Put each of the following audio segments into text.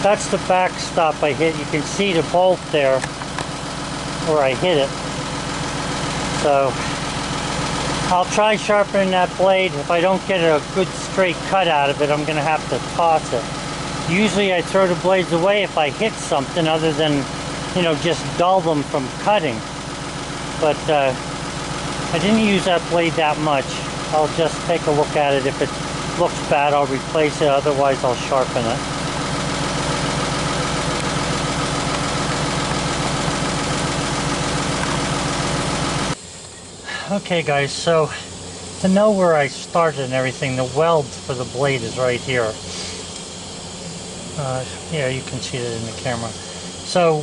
That's the backstop I hit. You can see the bolt there where I hit it. So I'll try sharpening that blade. If I don't get a good straight cut out of it, I'm going to have to toss it. Usually I throw the blades away if I hit something other than, you know, just dull them from cutting. But I didn't use that blade that much. I'll just take a look at it. If it looks bad, I'll replace it. Otherwise, I'll sharpen it. Okay guys, so to know where I started and everything, the weld for the blade is right here. Yeah, you can see it in the camera. So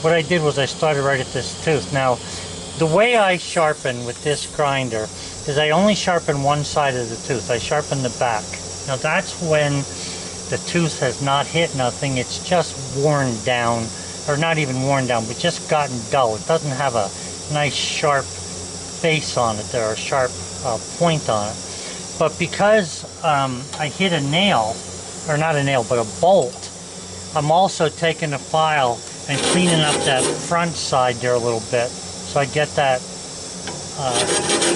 what I did was I started right at this tooth. Now, the way I sharpen with this grinder is I only sharpen one side of the tooth. I sharpen the back. Now that's when the tooth has not hit nothing. It's just worn down, or not even worn down, but just gotten dull. It doesn't have a nice sharp face on it there, a sharp point on it. But because I hit a nail, or not a nail, but a bolt, I'm also taking a file and cleaning up that front side there a little bit, so I get that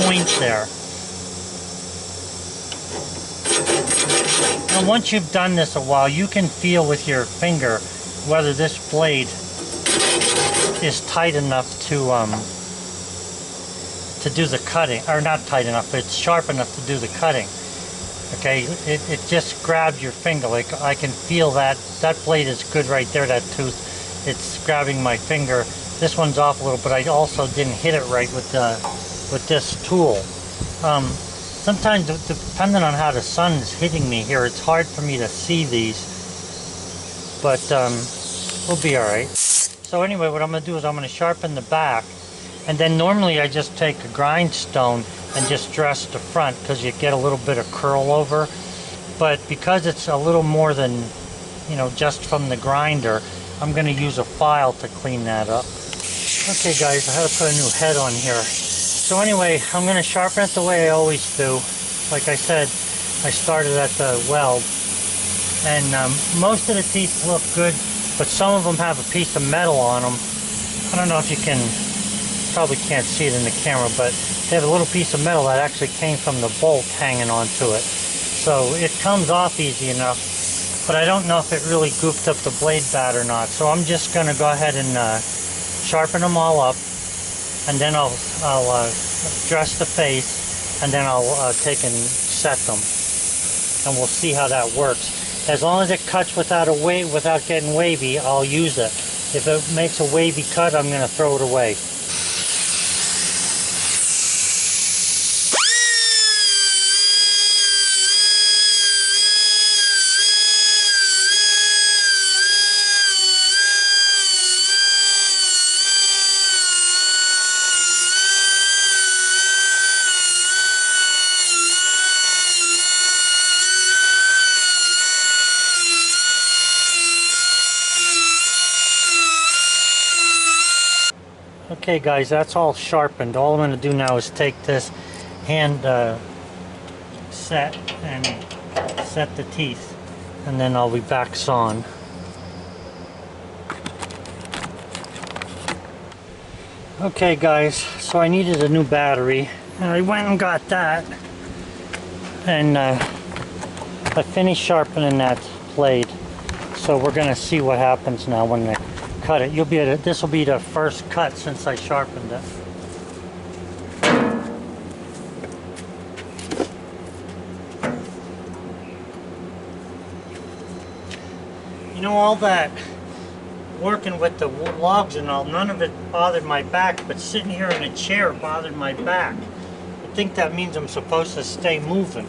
point there. And once you've done this a while, you can feel with your finger whether this blade is tight enough to do the cutting, or not tight enough, but it's sharp enough to do the cutting. Okay, it just grabs your finger. Like I can feel that blade is good right there, that tooth. It's grabbing my finger. This one's off a little, but I also didn't hit it right with this tool. Sometimes, depending on how the sun is hitting me here, it's hard for me to see these, but we'll be all right. So anyway, what I'm going to do is I'm going to sharpen the back, and then normally I just take a grindstone and just dress the front because you get a little bit of curl over. But because it's a little more than, you know, just from the grinder, I'm going to use a file to clean that up. Okay guys, I had to put a new head on here. So anyway, I'm going to sharpen it the way I always do. Like I said, I started at the weld, and most of the teeth look good, but some of them have a piece of metal on them. I don't know if you can, probably can't see it in the camera, but they have a little piece of metal that actually came from the bolt hanging onto it. So it comes off easy enough, but I don't know if it really goofed up the blade bad or not. So I'm just going to go ahead and sharpen them all up, and then I'll dress the face, and then I'll take and set them, and we'll see how that works. As long as it cuts without getting wavy, I'll use it. If it makes a wavy cut, I'm going to throw it away. Okay guys, that's all sharpened. All I'm going to do now is take this hand set and set the teeth, and then I'll be back sawing. Okay guys, so I needed a new battery, and I went and got that, and I finished sharpening that blade. So we're going to see what happens now when I cut it. This will be the first cut since I sharpened it. You know, all that working with the logs and all, none of it bothered my back, but sitting here in a chair bothered my back. I think that means I'm supposed to stay moving.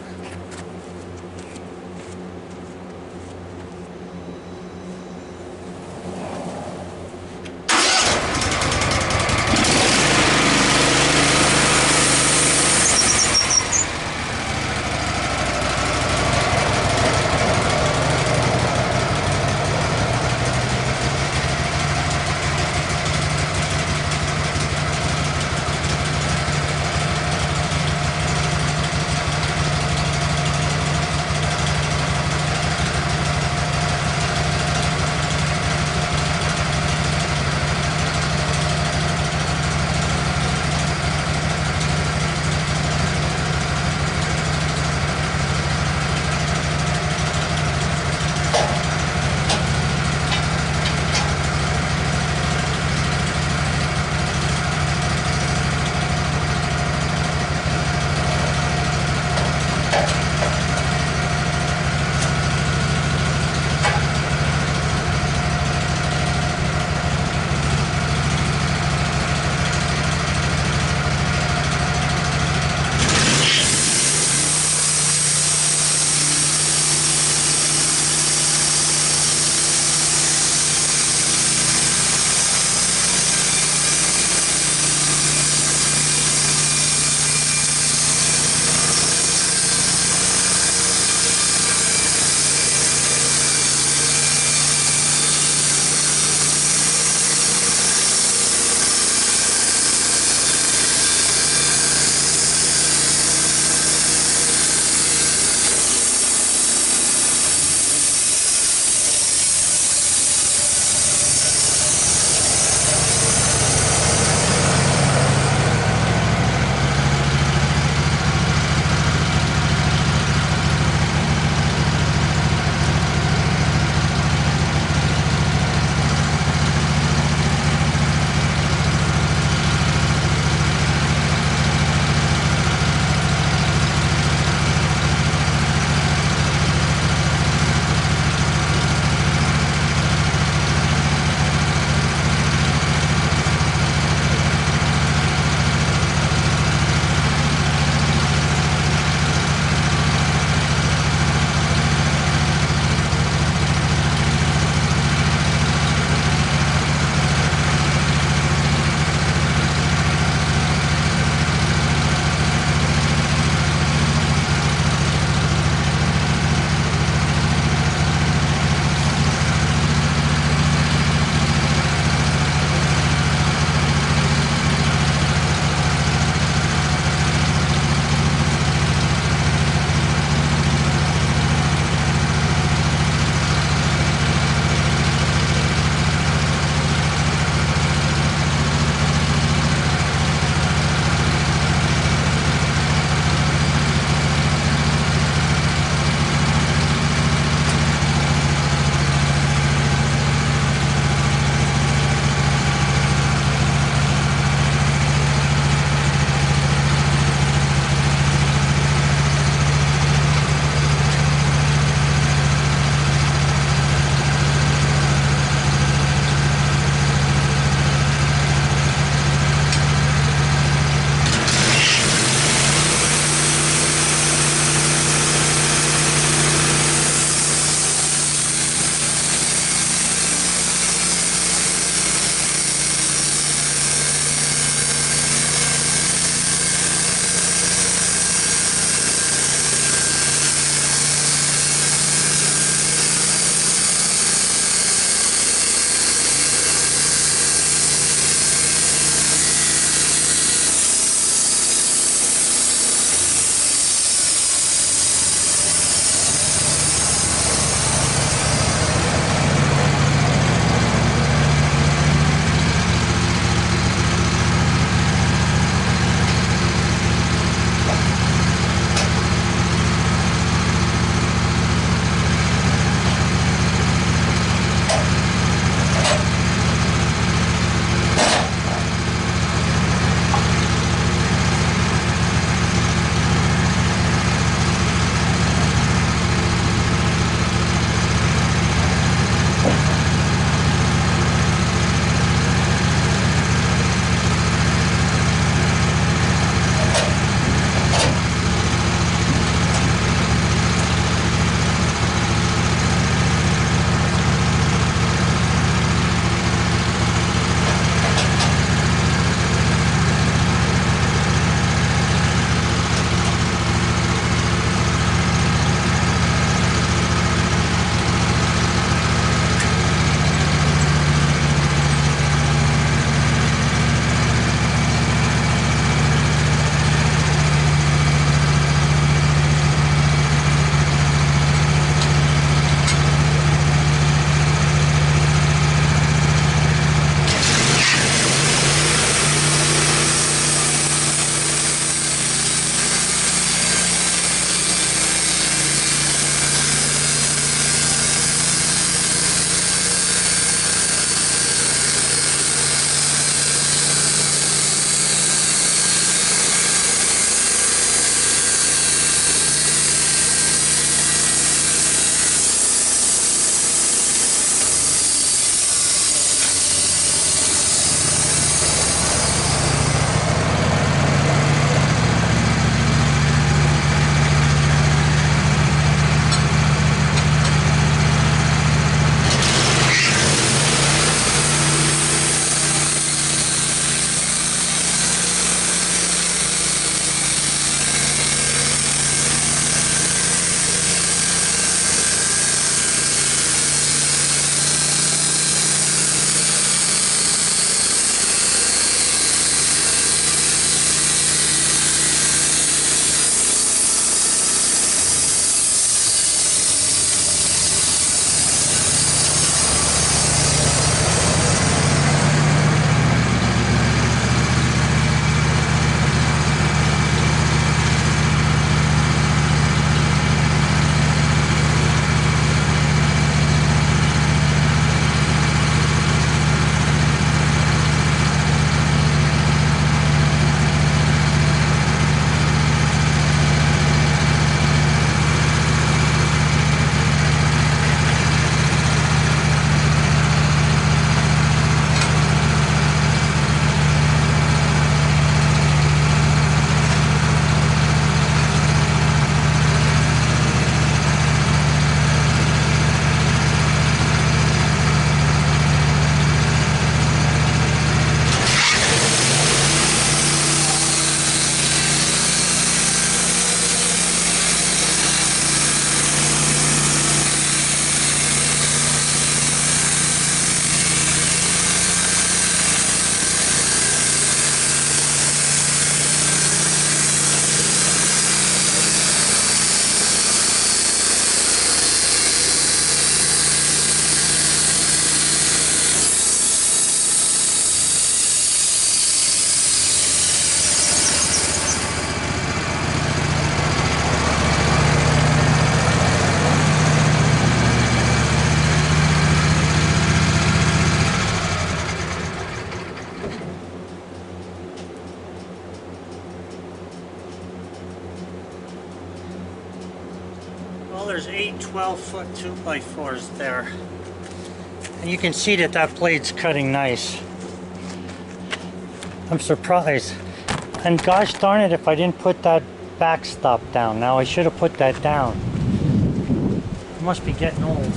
12-foot 2x4s there. And you can see that that blade's cutting nice. I'm surprised. And gosh darn it if I didn't put that backstop down. Now I should have put that down. It must be getting old.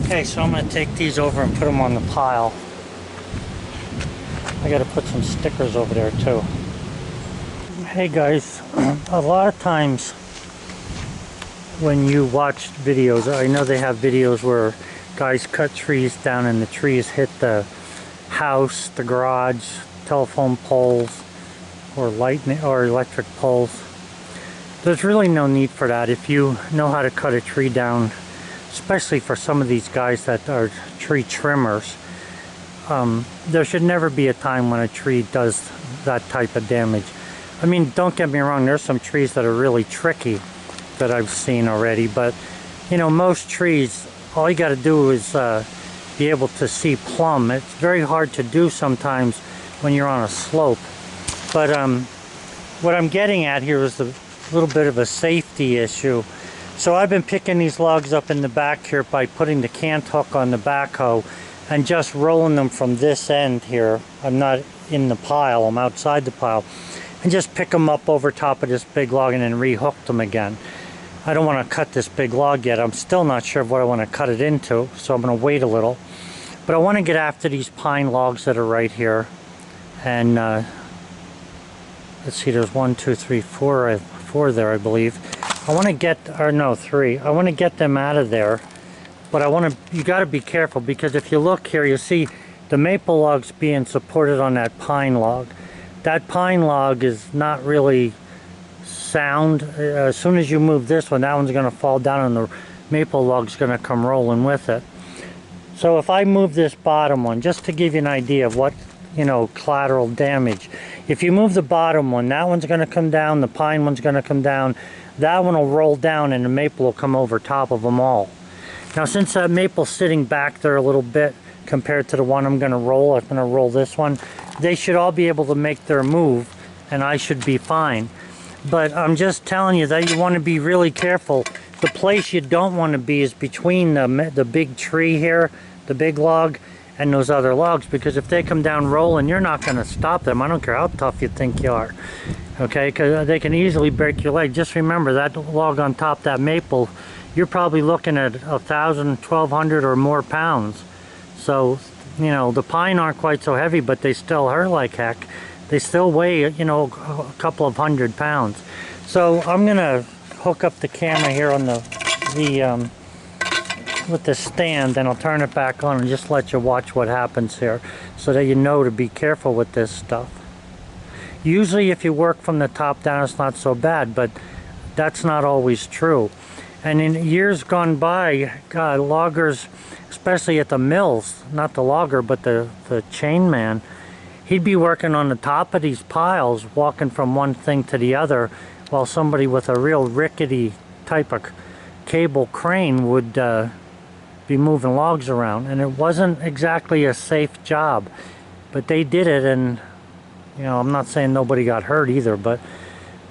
Okay, so I'm going to take these over and put them on the pile. I got to put some stickers over there too. Hey guys, a lot of times when you watch videos, I know they have videos where guys cut trees down and the trees hit the house, the garage, telephone poles, or lightning or electric poles. There's really no need for that. If you know how to cut a tree down, especially for some of these guys that are tree trimmers, there should never be a time when a tree does that type of damage. I mean, don't get me wrong, there's some trees that are really tricky that I've seen already, but you know, most trees, all you got to do is be able to see plumb. It's very hard to do sometimes when you're on a slope. But what I'm getting at here is a little bit of a safety issue. So I've been picking these logs up in the back here by putting the cant hook on the backhoe and just rolling them from this end here. I'm not in the pile, I'm outside the pile. And just pick them up over top of this big log and then rehook them again. I don't want to cut this big log yet. I'm still not sure what I want to cut it into, so I'm going to wait a little. But I want to get after these pine logs that are right here. And let's see, there's 1, 2, 3, 4 there, I believe. I want to get, or no, 3. I want to get them out of there. But I want to, you got to be careful, because if you look here, you see the maple log's being supported on that pine log. That pine log is not really sound. As soon as you move this one, that one's going to fall down and the maple log's going to come rolling with it. So if I move this bottom one, just to give you an idea of what, you know, collateral damage. If you move the bottom one, that one's going to come down, the pine one's going to come down, that one will roll down and the maple will come over top of them all. Now since that maple's sitting back there a little bit compared to the one I'm going to roll, I'm going to roll this one, they should all be able to make their move and I should be fine. But I'm just telling you that you want to be really careful. The place you don't want to be is between the big tree here, the big log, and those other logs, because if they come down rolling, you're not going to stop them. I don't care how tough you think you are. Okay, because they can easily break your leg. Just remember that log on top, that maple, you're probably looking at 1,000, 1,200 or more pounds. So, you know, the pine aren't quite so heavy, but they still hurt like heck. They still weigh, you know, a couple of 100 pounds. So I'm gonna hook up the camera here on with the stand, and I'll turn it back on and just let you watch what happens here, so that you know to be careful with this stuff. Usually, if you work from the top down, it's not so bad, but that's not always true. And in years gone by, God, loggers, especially at the mills, not the logger, but the chain man, he'd be working on the top of these piles, walking from one thing to the other, while somebody with a real rickety type of cable crane would be moving logs around. And it wasn't exactly a safe job, but they did it, and you know, I'm not saying nobody got hurt either, but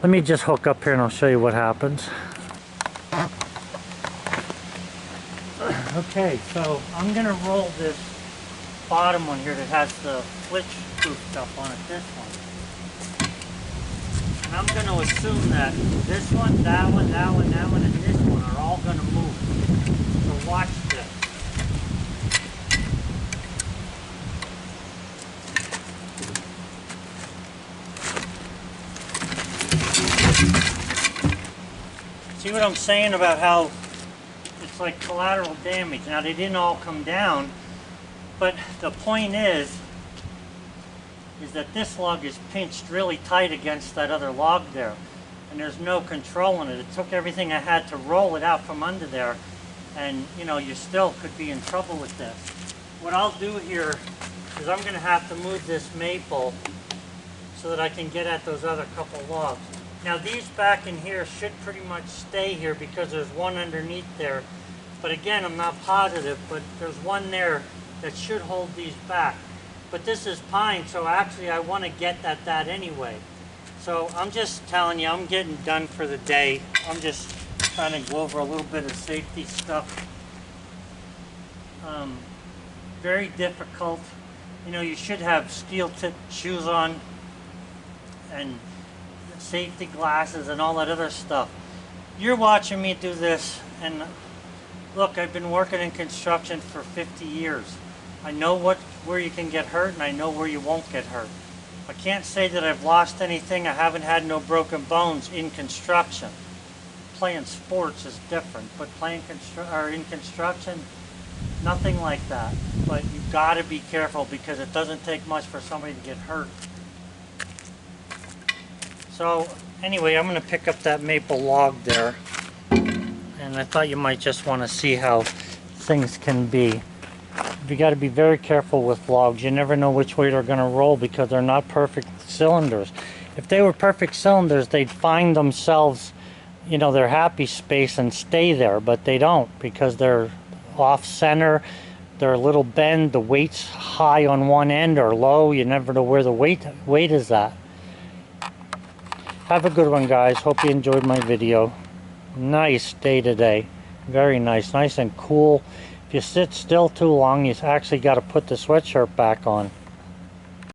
let me just hook up here and I'll show you what happens. Okay, so I'm gonna roll this bottom one here that has the flitch proof stuff on it, this one. And I'm gonna assume that this one, that one, that one, that one, and this one are all gonna move. So watch this. See what I'm saying about how it's like collateral damage? Now they didn't all come down, but the point is that this log is pinched really tight against that other log there, and there's no controlling it. It took everything I had to roll it out from under there, and you know, you still could be in trouble with this. What I'll do here is I'm going to have to move this maple so that I can get at those other couple logs. Now these back in here should pretty much stay here because there's one underneath there. But again, I'm not positive, but there's one there that should hold these back. But this is pine, so actually I want to get at that anyway. So So I'm just telling you, I'm getting done for the day. I'm just trying to go over a little bit of safety stuff. Very difficult. You know, you should have steel-tipped shoes on and safety glasses and all that other stuff. You're watching me do this, and look, I've been working in construction for 50 years. I know where you can get hurt, and I know where you won't get hurt. I can't say that I've lost anything. I haven't had no broken bones in construction. Playing sports is different, but in construction, nothing like that. But you've got to be careful because it doesn't take much for somebody to get hurt. So anyway, I'm going to pick up that maple log there, and I thought you might just want to see how things can be. You got to be very careful with logs. You never know which way they're going to roll because they're not perfect cylinders. If they were perfect cylinders, they'd find themselves, you know, their happy space and stay there, but they don't because they're off center. They're a little bend. The weight's high on one end or low. You never know where the weight is at. Have a good one, guys. Hope you enjoyed my video. Nice day today. Very nice. Nice and cool. If you sit still too long, you actually got to put the sweatshirt back on.